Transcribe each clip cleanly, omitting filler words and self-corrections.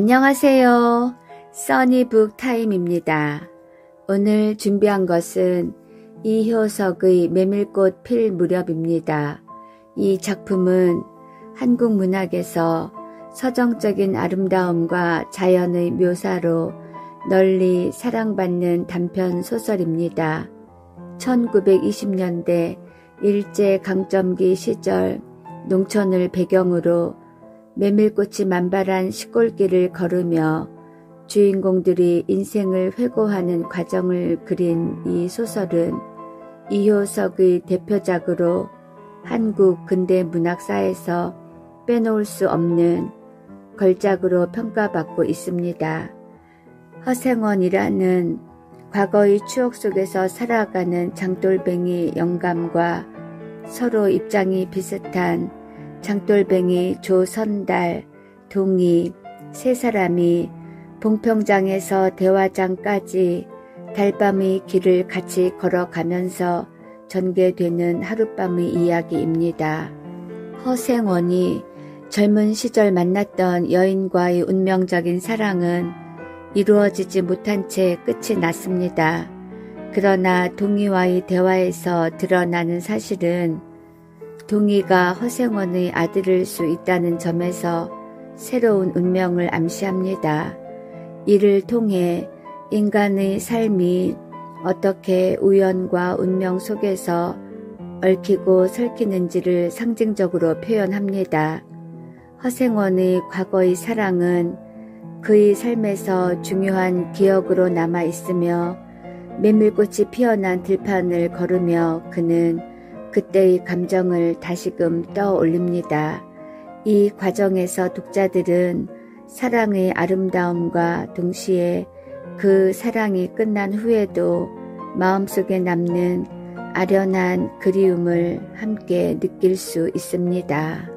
안녕하세요. 써니북 타임입니다. 오늘 준비한 것은 이효석의 메밀꽃 필 무렵입니다. 이 작품은 한국 문학에서 서정적인 아름다움과 자연의 묘사로 널리 사랑받는 단편 소설입니다. 1920년대 일제강점기 시절 농촌을 배경으로 메밀꽃이 만발한 시골길을 걸으며 주인공들이 인생을 회고하는 과정을 그린 이 소설은 이효석의 대표작으로 한국 근대 문학사에서 빼놓을 수 없는 걸작으로 평가받고 있습니다. 허생원이라는 과거의 추억 속에서 살아가는 장돌뱅이 영감과 서로 입장이 비슷한 장돌뱅이 조선달, 동희 세 사람이 봉평장에서 대화장까지 달밤의 길을 같이 걸어가면서 전개되는 하룻밤의 이야기입니다. 허생원이 젊은 시절 만났던 여인과의 운명적인 사랑은 이루어지지 못한 채 끝이 났습니다. 그러나 동희와의 대화에서 드러나는 사실은 동희가 허생원의 아들일 수 있다는 점에서 새로운 운명을 암시합니다. 이를 통해 인간의 삶이 어떻게 우연과 운명 속에서 얽히고 설키는지를 상징적으로 표현합니다. 허생원의 과거의 사랑은 그의 삶에서 중요한 기억으로 남아있으며 메밀꽃이 피어난 들판을 걸으며 그는 그때의 감정을 다시금 떠올립니다. 이 과정에서 독자들은 사랑의 아름다움과 동시에 그 사랑이 끝난 후에도 마음속에 남는 아련한 그리움을 함께 느낄 수 있습니다.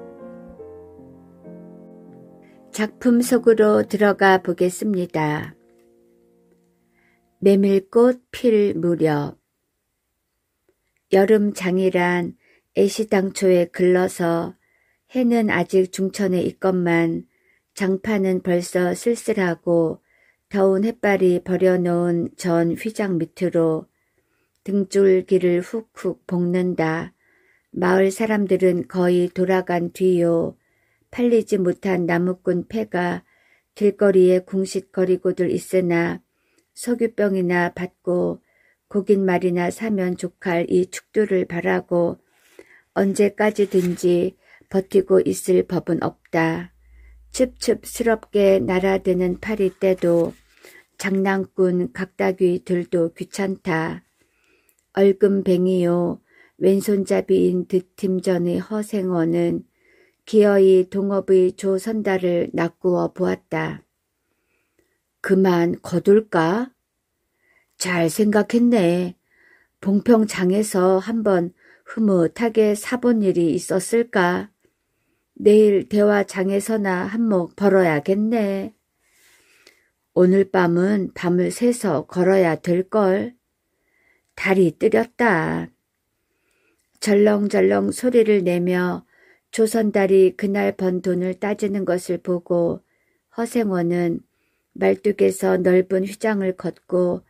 작품 속으로 들어가 보겠습니다. 메밀꽃 필 무렵. 여름 장이란 애시당초에 글러서 해는 아직 중천에 있건만 장판은 벌써 쓸쓸하고 더운 햇발이 버려놓은 전 휘장 밑으로 등줄기를 훅훅 볶는다. 마을 사람들은 거의 돌아간 뒤요. 팔리지 못한 나무꾼 폐가 길거리에 궁싯거리고들 있으나 석유병이나 받고 고깃말이나 사면 족할 이 축두를 바라고 언제까지든지 버티고 있을 법은 없다. 춥춥스럽게 날아드는 파리 때도 장난꾼 각다귀들도 귀찮다. 얼금뱅이요 왼손잡이인 득팀전의 허생원은 기어이 동업의 조선달을 낚구어 보았다. 그만 거둘까? 잘 생각했네. 봉평장에서 한번 흐뭇하게 사본 일이 있었을까? 내일 대화장에서나 한몫 벌어야겠네. 오늘 밤은 밤을 새서 걸어야 될걸. 달이 뜨렸다. 절렁절렁 소리를 내며 조선달이 그날 번 돈을 따지는 것을 보고 허생원은 말뚝에서 넓은 휘장을 걷고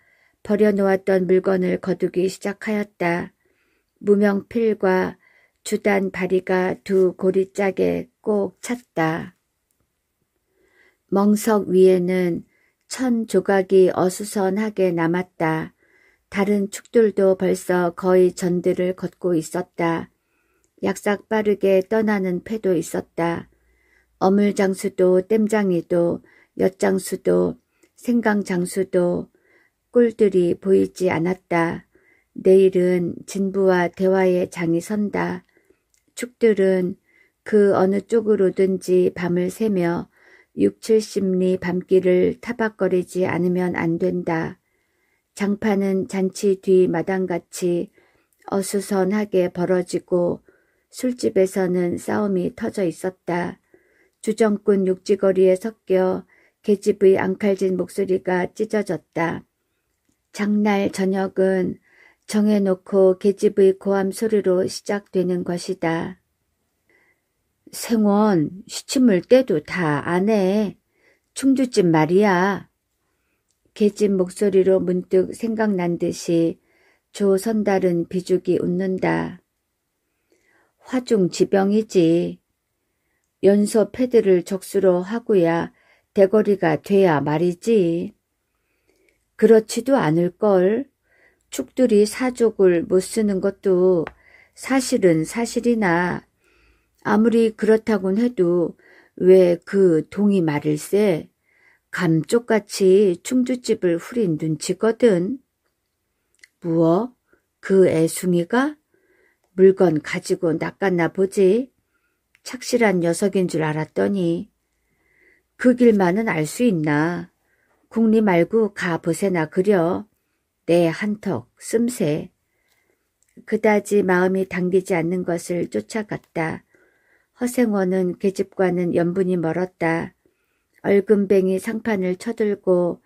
버려놓았던 물건을 거두기 시작하였다. 무명필과 주단 바리가 두 고리짝에 꼭 찼다. 멍석 위에는 천 조각이 어수선하게 남았다. 다른 축들도 벌써 거의 전들을 걷고 있었다. 약삭 빠르게 떠나는 패도 있었다. 어물장수도 땜장이도 엿장수도 생강장수도 꿀들이 보이지 않았다. 내일은 진부와 대화의 장이 선다. 축들은 그 어느 쪽으로든지 밤을 새며 60-70리 밤길을 타박거리지 않으면 안 된다. 장판은 잔치 뒤 마당같이 어수선하게 벌어지고 술집에서는 싸움이 터져 있었다. 주정꾼 욕지거리에 섞여 계집의 앙칼진 목소리가 찢어졌다. 장날 저녁은 정해놓고 계집의 고함 소리로 시작되는 것이다. 생원, 시침을 때도 다 안 해. 충주집 말이야. 계집 목소리로 문득 생각난 듯이 조선달은 비죽이 웃는다. 화중지병이지. 연소 패드를 적수로 하고야 대거리가 돼야 말이지. 그렇지도 않을걸. 축들이 사족을 못 쓰는 것도 사실은 사실이나 아무리 그렇다곤 해도 왜 그 동이 말일세. 감쪽같이 충주집을 후린 눈치거든. 무어? 그 애숭이가? 물건 가지고 낚았나 보지. 착실한 녀석인 줄 알았더니. 그 길만은 알 수 있나. 국리 말고 가보세나 그려. 내 한턱 씀새. 그다지 마음이 당기지 않는 것을 쫓아갔다. 허생원은 계집과는 연분이 멀었다. 얼금뱅이 상판을 쳐들고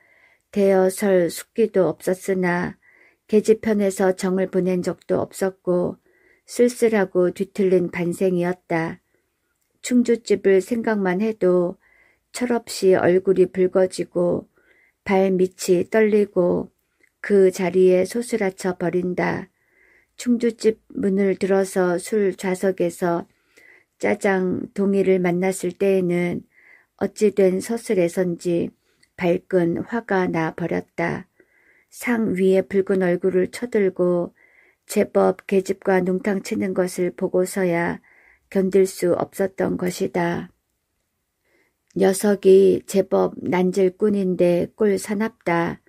대어설 숙기도 없었으나 계집편에서 정을 보낸 적도 없었고 쓸쓸하고 뒤틀린 반생이었다. 충주집을 생각만 해도 철없이 얼굴이 붉어지고 발밑이 떨리고 그 자리에 소스라쳐 버린다. 충주집 문을 들어서 술 좌석에서 짜장 동이를 만났을 때에는 어찌된 서슬에선지 발끈 화가 나 버렸다. 상 위에 붉은 얼굴을 쳐들고 제법 계집과 농탕 치는 것을 보고서야 견딜 수 없었던 것이다. 녀석이 제법 난질꾼인데 꼴 사납다.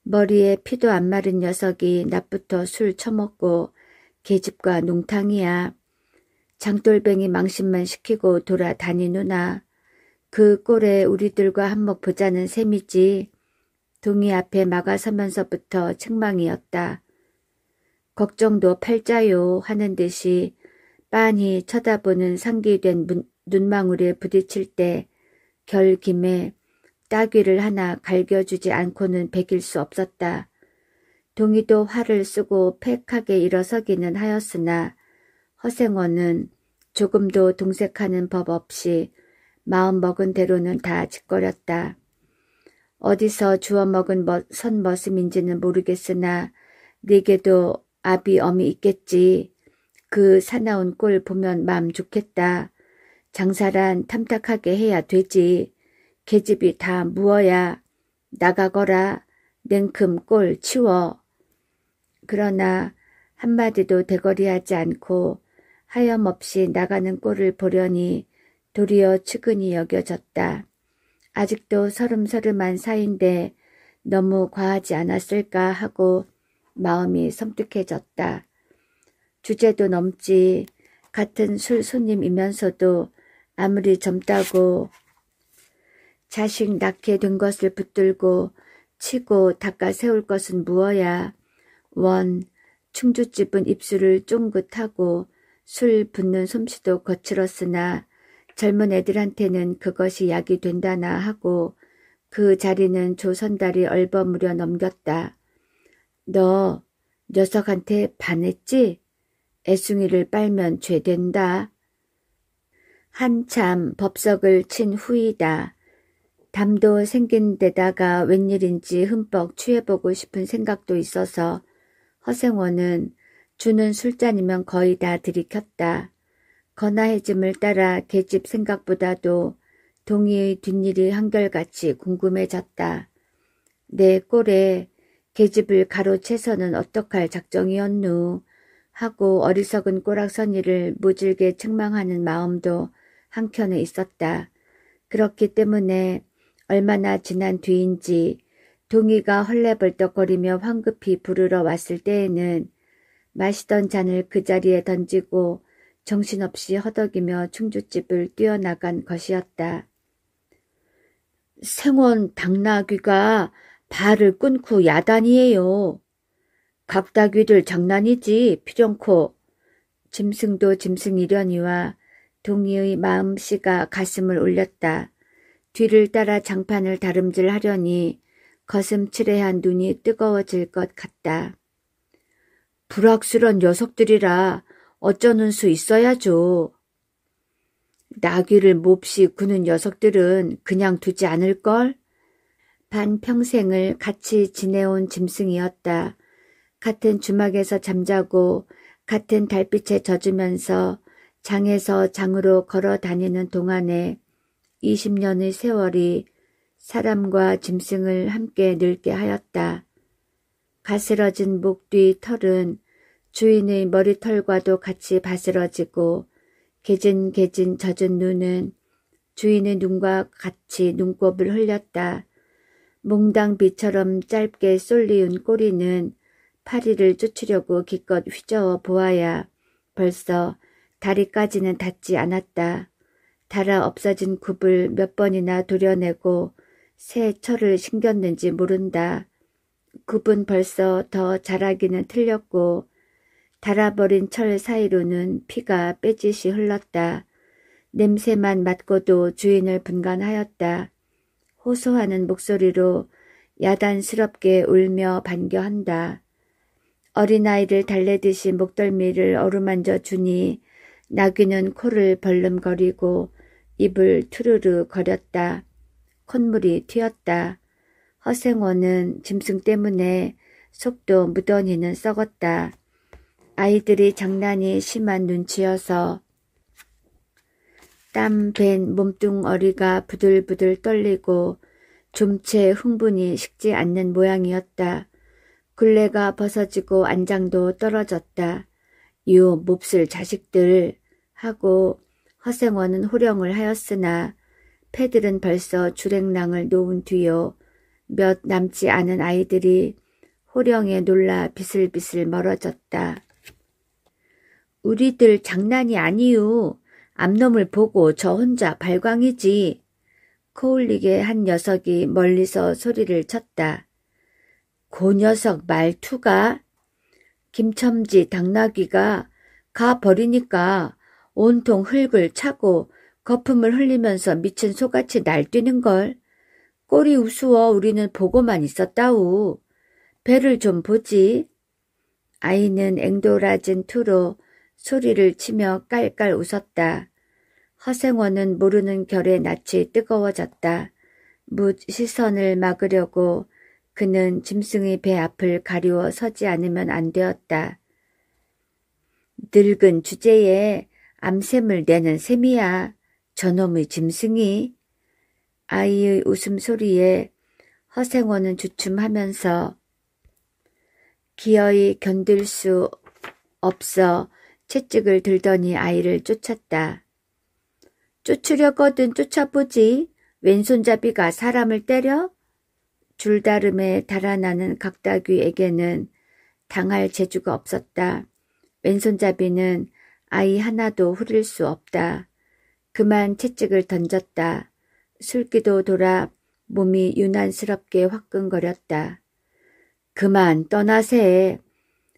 머리에 피도 안 마른 녀석이 낮부터 술 처먹고 계집과 농탕이야. 장돌뱅이 망신만 시키고 돌아다니누나. 그 꼴에 우리들과 한몫 보자는 셈이지. 동이 앞에 막아서면서부터 책망이었다. 걱정도 팔자요 하는 듯이 빤히 쳐다보는 상기된 눈망울에 부딪힐 때 결김에 따귀를 하나 갈겨주지 않고는 베길 수 없었다. 동이도 화를 쓰고 팩하게 일어서기는 하였으나 허생원은 조금도 동색하는 법 없이 마음먹은 대로는 다 짓거렸다. 어디서 주워먹은 선머슴인지는 모르겠으나 네게도 아비 엄이 있겠지. 그 사나운 꼴 보면 마음 좋겠다. 장사란 탐탁하게 해야 되지. 계집이 다 무어야. 나가거라. 냉큼 꼴 치워. 그러나 한마디도 대거리하지 않고 하염없이 나가는 꼴을 보려니 도리어 측은히 여겨졌다. 아직도 서름서름한 사이인데 너무 과하지 않았을까 하고 마음이 섬뜩해졌다. 주제도 넘지. 같은 술 손님이면서도 아무리 젊다고 자식 낳게 된 것을 붙들고 치고 닦아 세울 것은 무어야. 원, 충주집은 입술을 쫑긋하고 술 붓는 솜씨도 거칠었으나 젊은 애들한테는 그것이 약이 된다나 하고 그 자리는 조선달이 얼버무려 넘겼다. 너 녀석한테 반했지? 애숭이를 빨면 죄된다. 한참 법석을 친 후이다. 담도 생긴 데다가 웬일인지 흠뻑 취해보고 싶은 생각도 있어서 허생원은 주는 술잔이면 거의 다 들이켰다. 거나해짐을 따라 계집 생각보다도 동희의 뒷일이 한결같이 궁금해졌다. 내 꼴에 계집을 가로채서는 어떡할 작정이었누 하고 어리석은 꼬락서니를 모질게 책망하는 마음도 한켠에 있었다. 그렇기 때문에 얼마나 지난 뒤인지 동희가 헐레벌떡거리며 황급히 부르러 왔을 때에는 마시던 잔을 그 자리에 던지고 정신없이 허덕이며 충주집을 뛰어나간 것이었다. 생원 당나귀가 발을 끊고 야단이에요. 각다귀들 장난이지 필연코. 짐승도 짐승이려니와 동희의 마음씨가 가슴을 울렸다. 뒤를 따라 장판을 다름질하려니 거슴츠레한 눈이 뜨거워질 것 같다. 불악스런 녀석들이라 어쩌는 수 있어야죠. 나귀를 몹시 구는 녀석들은 그냥 두지 않을걸? 반평생을 같이 지내온 짐승이었다. 같은 주막에서 잠자고 같은 달빛에 젖으면서 장에서 장으로 걸어 다니는 동안에 20년의 세월이 사람과 짐승을 함께 늙게 하였다. 가스러진 목 뒤 털은 주인의 머리털과도 같이 바스러지고 개진개진 젖은 눈은 주인의 눈과 같이 눈곱을 흘렸다. 몽당비처럼 짧게 쏠리운 꼬리는 파리를 쫓으려고 기껏 휘저어 보아야 벌써 다리까지는 닿지 않았다. 닳아 없어진 굽을 몇 번이나 도려내고 새 철을 신겼는지 모른다. 굽은 벌써 더 자라기는 틀렸고 닳아버린 철 사이로는 피가 빼짓이 흘렀다. 냄새만 맡고도 주인을 분간하였다. 호소하는 목소리로 야단스럽게 울며 반겨한다. 어린아이를 달래듯이 목덜미를 어루만져 주니 나귀는 코를 벌름거리고 입을 투르르 거렸다. 콧물이 튀었다. 허생원은 짐승 때문에 속도 무던히는 썩었다. 아이들이 장난이 심한 눈치여서 땀 밴 몸뚱어리가 부들부들 떨리고 좀채 흥분이 식지 않는 모양이었다. 굴레가 벗어지고 안장도 떨어졌다. 요 몹쓸 자식들 하고 허생원은 호령을 하였으나 패들은 벌써 주랭랑을 놓은 뒤요. 몇 남지 않은 아이들이 호령에 놀라 비슬비슬 멀어졌다. 우리들 장난이 아니유. 암놈을 보고 저 혼자 발광이지. 코울리게 한 녀석이 멀리서 소리를 쳤다. 그 녀석 말투가? 김첨지 당나귀가 가버리니까 온통 흙을 차고 거품을 흘리면서 미친 소같이 날뛰는걸. 꼴이 우스워 우리는 보고만 있었다우. 배를 좀 보지. 아이는 앵돌아진 투로 소리를 치며 깔깔 웃었다. 허생원은 모르는 결에 낯이 뜨거워졌다. 묻 시선을 막으려고 그는 짐승의 배 앞을 가리워 서지 않으면 안 되었다. 늙은 주제에 암샘을 내는 셈이야. 저놈의 짐승이. 아이의 웃음소리에 허생원은 주춤하면서 기어이 견딜 수 없어 채찍을 들더니 아이를 쫓았다. 쫓으려거든 쫓아보지. 왼손잡이가 사람을 때려? 줄다름에 달아나는 각다귀에게는 당할 재주가 없었다. 왼손잡이는 아이 하나도 후릴 수 없다. 그만 채찍을 던졌다. 술기도 돌아 몸이 유난스럽게 화끈거렸다. 그만 떠나세.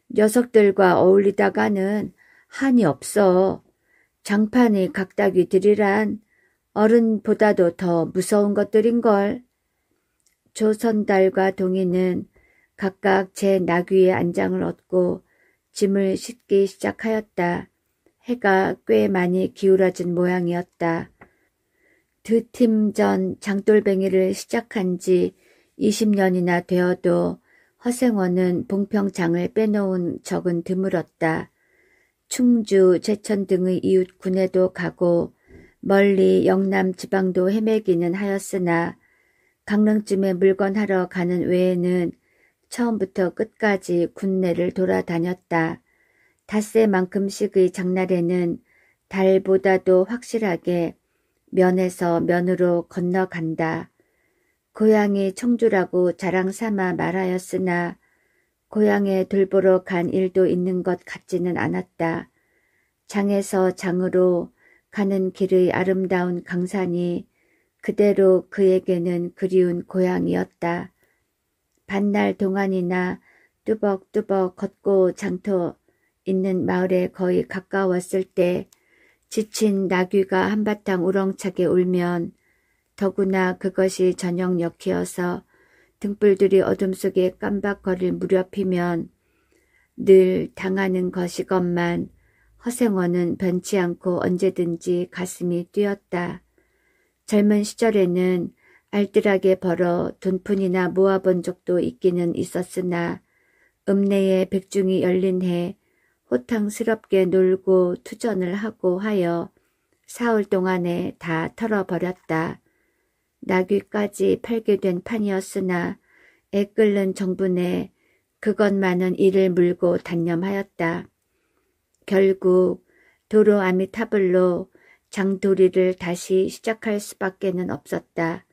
녀석들과 어울리다가는 한이 없어. 장판의 각다귀들이란 어른보다도 더 무서운 것들인걸. 조선달과 동이는 각각 제 나귀의 안장을 얻고 짐을 싣기 시작하였다. 해가 꽤 많이 기울어진 모양이었다. 2팀 전 장돌뱅이를 시작한 지 20년이나 되어도 허생원은 봉평장을 빼놓은 적은 드물었다. 충주, 제천 등의 이웃 군에도 가고 멀리 영남 지방도 헤매기는 하였으나 강릉쯤에 물건하러 가는 외에는 처음부터 끝까지 군내를 돌아다녔다. 닷새만큼씩의 장날에는 달보다도 확실하게 면에서 면으로 건너간다. 고향이 청주라고 자랑삼아 말하였으나 고향에 돌보러 간 일도 있는 것 같지는 않았다. 장에서 장으로 가는 길의 아름다운 강산이 그대로 그에게는 그리운 고향이었다. 반날 동안이나 뚜벅뚜벅 걷고 장터 있는 마을에 거의 가까웠을 때 지친 나귀가 한바탕 우렁차게 울면 더구나 그것이 저녁녘이어서 등불들이 어둠 속에 깜박거릴 무렵이면 늘 당하는 것이건만 허생원은 변치 않고 언제든지 가슴이 뛰었다. 젊은 시절에는 알뜰하게 벌어 돈푼이나 모아본 적도 있기는 있었으나 읍내에 백중이 열린 해 호탕스럽게 놀고 투전을 하고 하여 사흘 동안에 다 털어버렸다. 나귀까지 팔게 된 판이었으나 애끓는 정분에 그것만은 이를 물고 단념하였다. 결국 도로 아미타불로 장도리를 다시 시작할 수밖에는 없었다.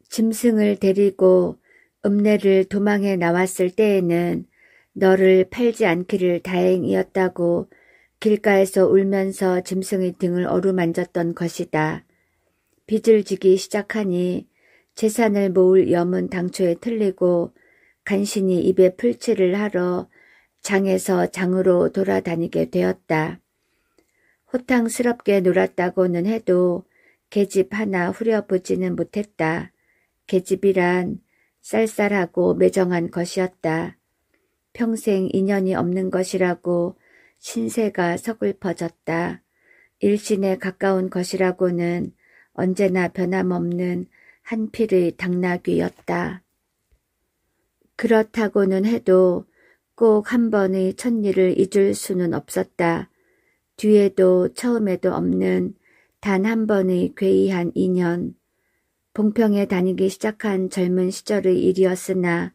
짐승을 데리고 읍내를 도망해 나왔을 때에는 너를 팔지 않기를 다행이었다고 길가에서 울면서 짐승의 등을 어루만졌던 것이다. 빚을 지기 시작하니 재산을 모을 염은 당초에 틀리고 간신히 입에 풀칠을 하러 장에서 장으로 돌아다니게 되었다. 호탕스럽게 놀았다고는 해도 계집 하나 후려보지는 못했다. 계집이란 쌀쌀하고 매정한 것이었다. 평생 인연이 없는 것이라고 신세가 서글퍼졌다. 일신에 가까운 것이라고는 언제나 변함없는 한필의 당나귀였다. 그렇다고는 해도 꼭 한 번의 첫일을 잊을 수는 없었다. 뒤에도 처음에도 없는 단 한 번의 괴이한 인연. 봉평에 다니기 시작한 젊은 시절의 일이었으나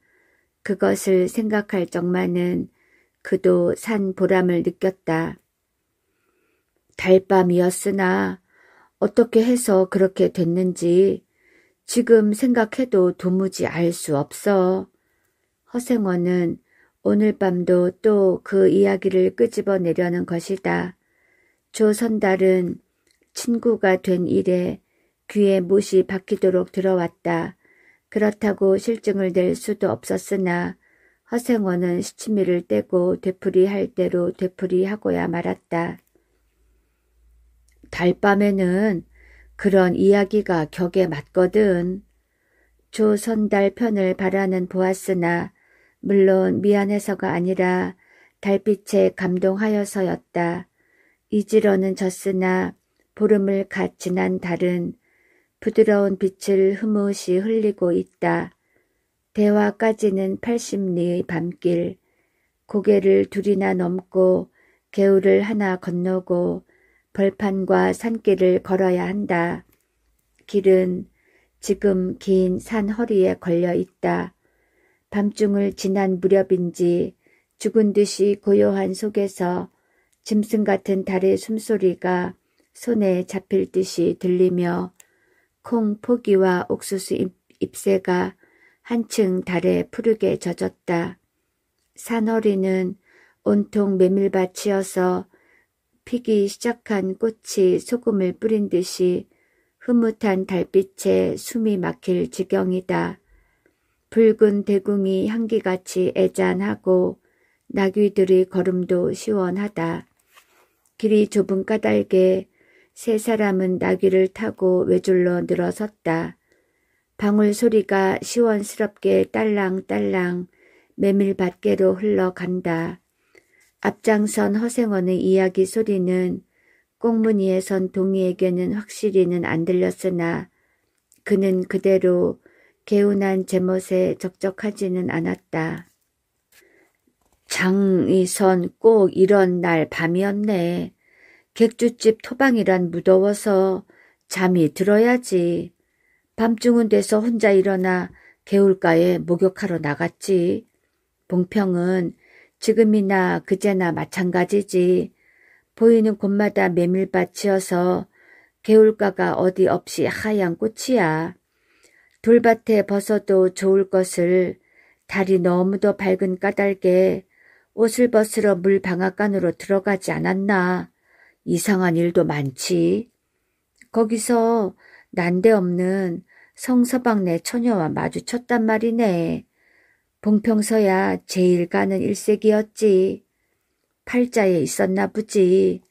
그것을 생각할 적만은 그도 산 보람을 느꼈다. 달밤이었으나 어떻게 해서 그렇게 됐는지 지금 생각해도 도무지 알 수 없어. 허생원은 오늘 밤도 또 그 이야기를 끄집어내려는 것이다. 조선달은 친구가 된 이래 귀에 못이 박히도록 들어왔다. 그렇다고 실증을 낼 수도 없었으나 허생원은 시치미를 떼고 되풀이할 대로 되풀이하고야 말았다. 달밤에는 그런 이야기가 격에 맞거든. 조선달 편을 바라는 보았으나 물론 미안해서가 아니라 달빛에 감동하여서였다. 이지러는 졌으나 보름을 갓 지난 달은 부드러운 빛을 흐뭇이 흘리고 있다. 대화까지는 80리의 밤길, 고개를 둘이나 넘고 개울을 하나 건너고 벌판과 산길을 걸어야 한다. 길은 지금 긴 산 허리에 걸려 있다. 밤중을 지난 무렵인지 죽은 듯이 고요한 속에서 짐승 같은 달의 숨소리가 손에 잡힐 듯이 들리며 콩 포기와 옥수수 잎새가 한층 달에 푸르게 젖었다. 산허리는 온통 메밀밭이어서 피기 시작한 꽃이 소금을 뿌린 듯이 흐뭇한 달빛에 숨이 막힐 지경이다. 붉은 대궁이 향기같이 애잔하고 나귀들의 걸음도 시원하다. 길이 좁은 까닭에 세 사람은 나귀를 타고 외줄로 늘어섰다. 방울 소리가 시원스럽게 딸랑딸랑 메밀밭계로 흘러간다. 앞장선 허생원의 이야기 소리는 꽁무니에 선 동이에게는 확실히는 안 들렸으나 그는 그대로 개운한 제멋에 적적하지는 않았다. 장이선 꼭 이런 날 밤이었네. 객주집 토방이란 무더워서 잠이 들어야지. 밤중은 돼서 혼자 일어나 개울가에 목욕하러 나갔지. 봉평은 지금이나 그제나 마찬가지지. 보이는 곳마다 메밀밭이어서 개울가가 어디 없이 하얀 꽃이야. 돌밭에 벗어도 좋을 것을 달이 너무도 밝은 까닭에 옷을 벗으러 물 방앗간으로 들어가지 않았나. 이상한 일도 많지. 거기서 난데없는 성서방네 처녀와 마주쳤단 말이네. 봉평서야 제일 가는 일색이었지. 팔자에 있었나 보지.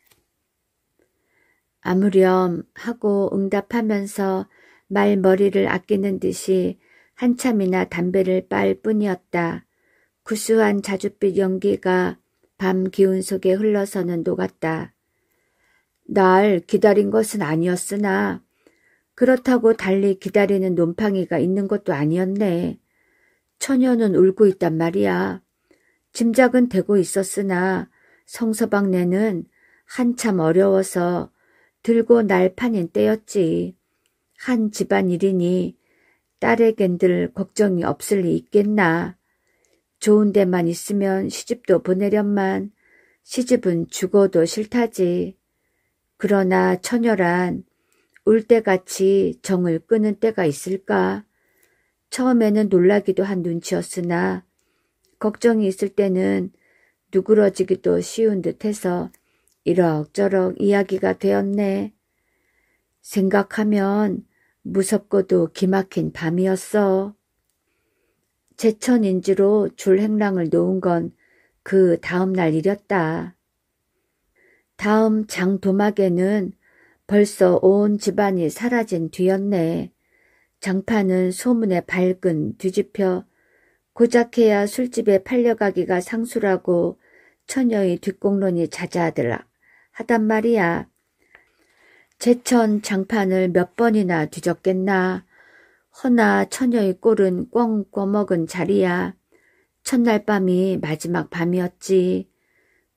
아무렴 하고 응답하면서 말머리를 아끼는 듯이 한참이나 담배를 빨 뿐이었다. 구수한 자줏빛 연기가 밤 기운 속에 흘러서는 녹았다. 날 기다린 것은 아니었으나 그렇다고 달리 기다리는 놈팡이가 있는 것도 아니었네. 처녀는 울고 있단 말이야. 짐작은 되고 있었으나 성서방네는 한참 어려워서 들고 날 판인 때였지. 한 집안일이니 딸에겐들 걱정이 없을 리 있겠나. 좋은 데만 있으면 시집도 보내련만 시집은 죽어도 싫다지. 그러나 처녀란 울 때같이 정을 끄는 때가 있을까? 처음에는 놀라기도 한 눈치였으나 걱정이 있을 때는 누그러지기도 쉬운 듯해서 이럭저럭 이야기가 되었네. 생각하면 무섭고도 기막힌 밤이었어. 제천인지로 줄행랑을 놓은 건 그 다음 날 일이었다. 다음 장도막에는 벌써 온 집안이 사라진 뒤였네. 장판은 소문에 발근 뒤집혀 고작해야 술집에 팔려가기가 상수라고 처녀의 뒷공론이 자자하더라 하단 말이야. 제천 장판을 몇 번이나 뒤졌겠나. 허나 처녀의 꼴은 꿩 꿔먹은 자리야. 첫날 밤이 마지막 밤이었지.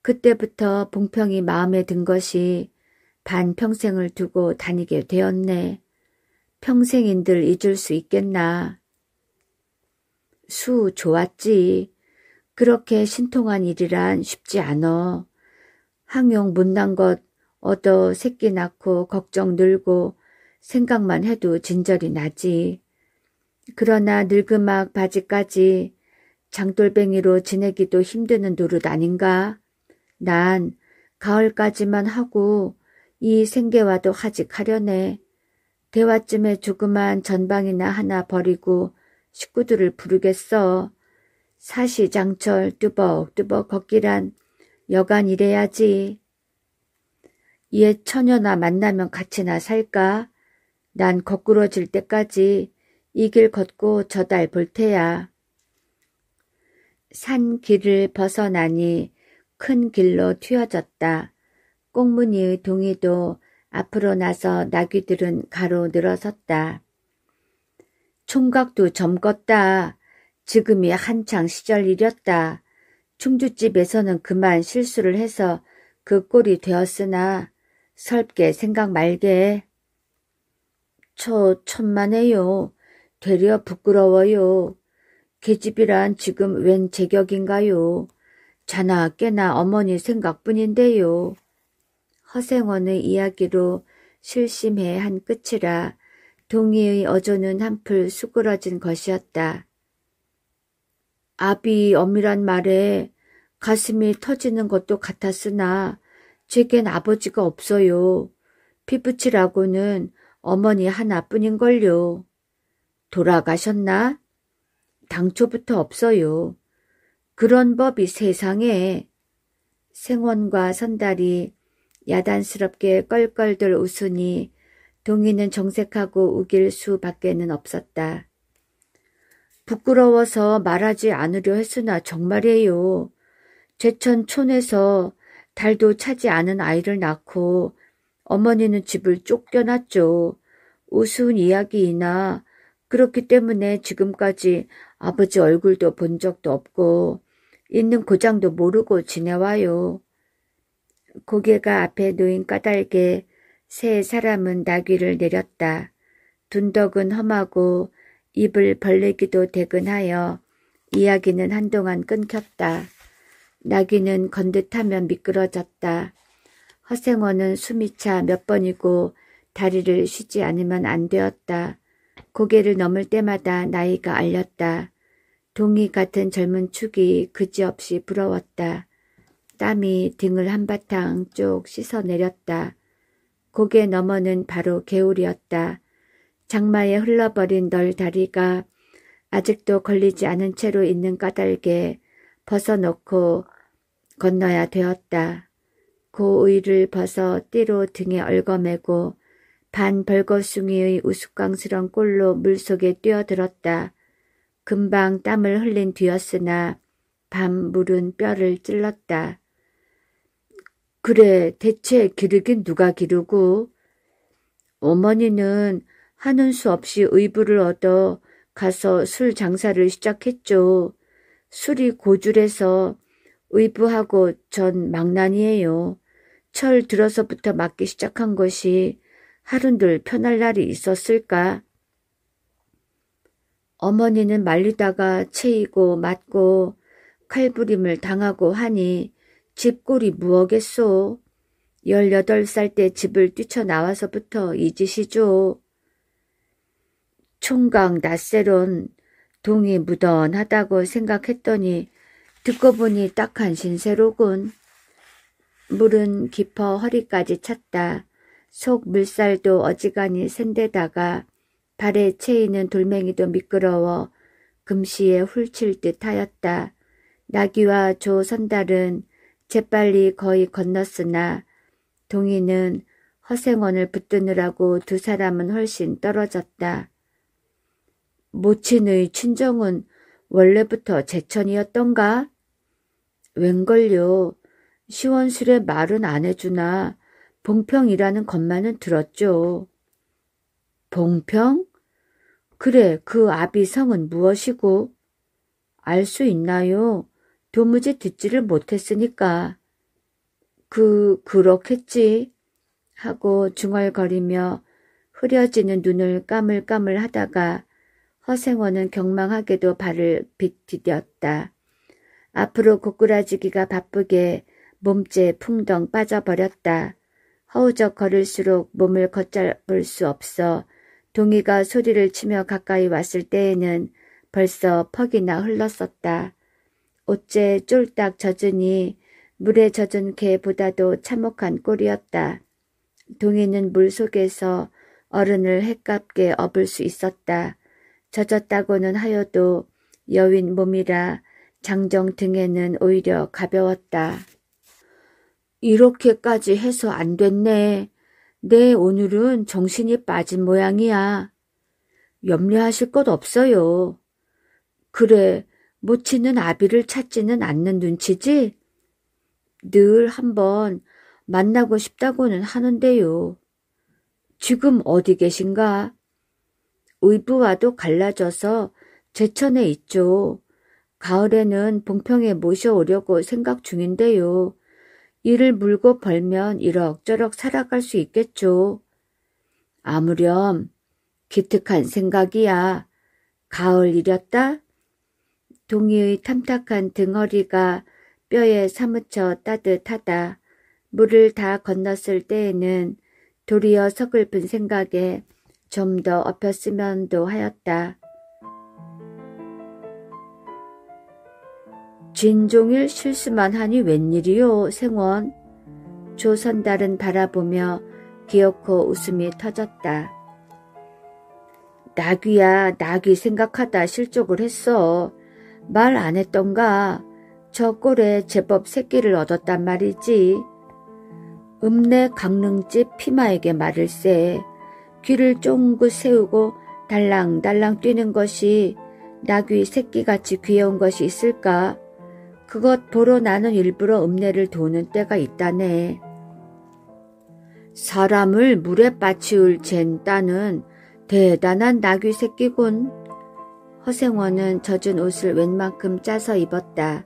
그때부터 봉평이 마음에 든 것이 반평생을 두고 다니게 되었네. 평생인들 잊을 수 있겠나. 수 좋았지. 그렇게 신통한 일이란 쉽지 않어. 항용 못난 것 얻어 새끼 낳고 걱정 늘고 생각만 해도 진절이 나지. 그러나 늙음막 바지까지 장돌뱅이로 지내기도 힘드는 노릇 아닌가? 난 가을까지만 하고 이 생계와도 하직하려네. 대화쯤에 조그만 전방이나 하나 버리고 식구들을 부르겠어. 사시장철 뚜벅뚜벅 걷기란 여간 이래야지. 옛 처녀나 만나면 같이나 살까? 난 거꾸러질 때까지 이 길 걷고 저 달 볼 테야. 산 길을 벗어나니 큰 길로 튀어졌다. 꽁무니의 동이도 앞으로 나서 나귀들은 가로 늘어섰다. 총각도 젊었다. 지금이 한창 시절 일이었다. 충주집에서는 그만 실수를 해서 그 꼴이 되었으나 설게 생각 말게. 천만에요. 되려 부끄러워요. 계집이란 지금 웬 제격인가요? 자나 깨나 어머니 생각뿐인데요. 허생원의 이야기로 실심해 한 끝이라 동희의 어조는 한풀 수그러진 것이었다. 아비 엄이란 말에 가슴이 터지는 것도 같았으나 제겐 아버지가 없어요. 피부치라고는 어머니 하나뿐인걸요. 돌아가셨나? 당초부터 없어요. 그런 법이 세상에. 생원과 선달이 야단스럽게 껄껄들 웃으니 동희는 정색하고 우길 수밖에는 없었다. 부끄러워서 말하지 않으려 했으나 정말이에요. 제천촌에서 달도 차지 않은 아이를 낳고 어머니는 집을 쫓겨났죠. 우스운 이야기이나 그렇기 때문에 지금까지 아버지 얼굴도 본 적도 없고 있는 고장도 모르고 지내와요. 고개가 앞에 놓인 까닭에 세 사람은 나귀를 내렸다. 둔덕은 험하고 입을 벌리기도 대근하여 이야기는 한동안 끊겼다. 나귀는 건듯하면 미끄러졌다. 허생원은 숨이 차 몇 번이고 다리를 쉬지 않으면 안 되었다. 고개를 넘을 때마다 나이가 알렸다. 동이 같은 젊은 축이 그지없이 부러웠다. 땀이 등을 한바탕 쭉 씻어내렸다. 고개 너머는 바로 개울이었다. 장마에 흘러버린 널 다리가 아직도 걸리지 않은 채로 있는 까닭에 벗어놓고 건너야 되었다. 고의를 벗어 띠로 등에 얽어매고 반 벌거숭이의 우스꽝스런 꼴로 물속에 뛰어들었다. 금방 땀을 흘린 뒤였으나 밤 물은 뼈를 찔렀다. 그래, 대체 기르긴 누가 기르고? 어머니는 하는 수 없이 의부를 얻어 가서 술 장사를 시작했죠. 술이 고줄해서 의부하고 전 망난이에요. 철 들어서부터 맞기 시작한 것이 하룬들 편할 날이 있었을까? 어머니는 말리다가 채이고 맞고 칼부림을 당하고 하니 집꼴이 무엇겠소. 18살 때 집을 뛰쳐나와서부터 이 짓이죠. 총각 낯새론 동이 무던하다고 생각했더니 듣고 보니 딱한 신세로군. 물은 깊어 허리까지 찼다. 속 물살도 어지간히 샌데다가 발에 채이는 돌멩이도 미끄러워 금시에 훌칠 듯 하였다. 나귀와 조 선달은 재빨리 거의 건넜으나 동이는 허생원을 붙드느라고 두 사람은 훨씬 떨어졌다. 모친의 친정은 원래부터 제천이었던가? 웬걸요. 시원술에 말은 안 해주나 봉평이라는 것만은 들었죠. 봉평? 그래, 그 아비 성은 무엇이고? 알 수 있나요? 도무지 듣지를 못했으니까. 그렇겠지 하고 중얼거리며 흐려지는 눈을 까물까물 하다가 허생원은 경망하게도 발을 빗디뎠다. 앞으로 고꾸라지기가 바쁘게 몸째 풍덩 빠져버렸다. 허우적 걸을수록 몸을 걷잡을 수 없어 동이가 소리를 치며 가까이 왔을 때에는 벌써 퍽이나 흘렀었다. 어째 쫄딱 젖으니 물에 젖은 개보다도 참혹한 꼴이었다. 동이는 물속에서 어른을 해깝게 업을 수 있었다. 젖었다고는 하여도 여윈 몸이라 장정 등에는 오히려 가벼웠다. 이렇게까지 해서 안 됐네. 내 오늘은 정신이 빠진 모양이야. 염려하실 것 없어요. 그래, 모치는 아비를 찾지는 않는 눈치지? 늘 한번 만나고 싶다고는 하는데요. 지금 어디 계신가? 의부와도 갈라져서 제천에 있죠. 가을에는 봉평에 모셔오려고 생각 중인데요. 이를 물고 벌면 이럭저럭 살아갈 수 있겠죠. 아무렴 기특한 생각이야. 가을 이렸다? 동이의 탐탁한 등허리가 뼈에 사무쳐 따뜻하다. 물을 다 건넜을 때에는 도리어 서글픈 생각에 좀 더 엎였으면도 하였다. 진종일 실수만 하니 웬일이요, 생원. 조선달은 바라보며 기어코 웃음이 터졌다. 나귀야, 나귀 생각하다 실족을 했어. 말 안 했던가? 저 꼴에 제법 새끼를 얻었단 말이지. 읍내 강릉집 피마에게 말을세. 귀를 쫑긋 세우고 달랑달랑 뛰는 것이 나귀 새끼같이 귀여운 것이 있을까? 그것 보러 나는 일부러 읍내를 도는 때가 있다네. 사람을 물에 빠치울 젠 따는 대단한 나귀 새끼군. 허생원은 젖은 옷을 웬만큼 짜서 입었다.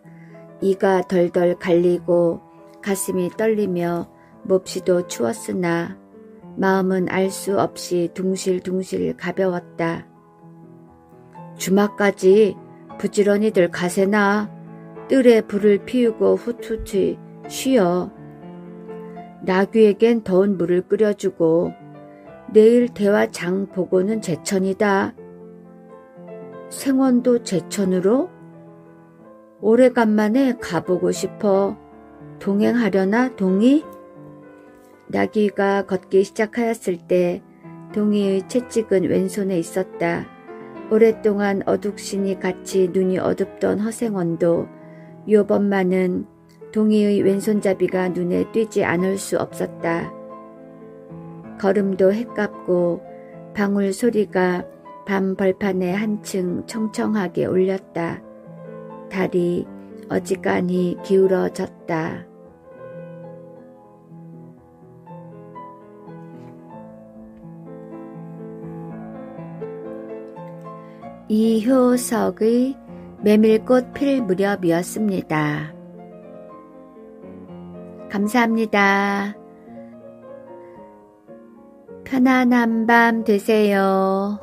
이가 덜덜 갈리고 가슴이 떨리며 몹시도 추웠으나 마음은 알 수 없이 둥실둥실 가벼웠다. 주막까지 부지런히들 가세나. 뜰에 불을 피우고 후투투 쉬어. 나귀에겐 더운 물을 끓여주고 내일 대화 장 보고는 제천이다. 생원도 제천으로? 오래간만에 가보고 싶어. 동행하려나 동이? 나귀가 걷기 시작하였을 때 동이의 채찍은 왼손에 있었다. 오랫동안 어둑신이 같이 눈이 어둡던 허생원도 요번만은 동이의 왼손잡이가 눈에 띄지 않을 수 없었다. 걸음도 해깝고 방울 소리가 밤 벌판에 한층 청청하게 울렸다. 달이 어지간히 기울어졌다. 이효석의 메밀꽃 필 무렵이었습니다. 감사합니다. 편안한 밤 되세요.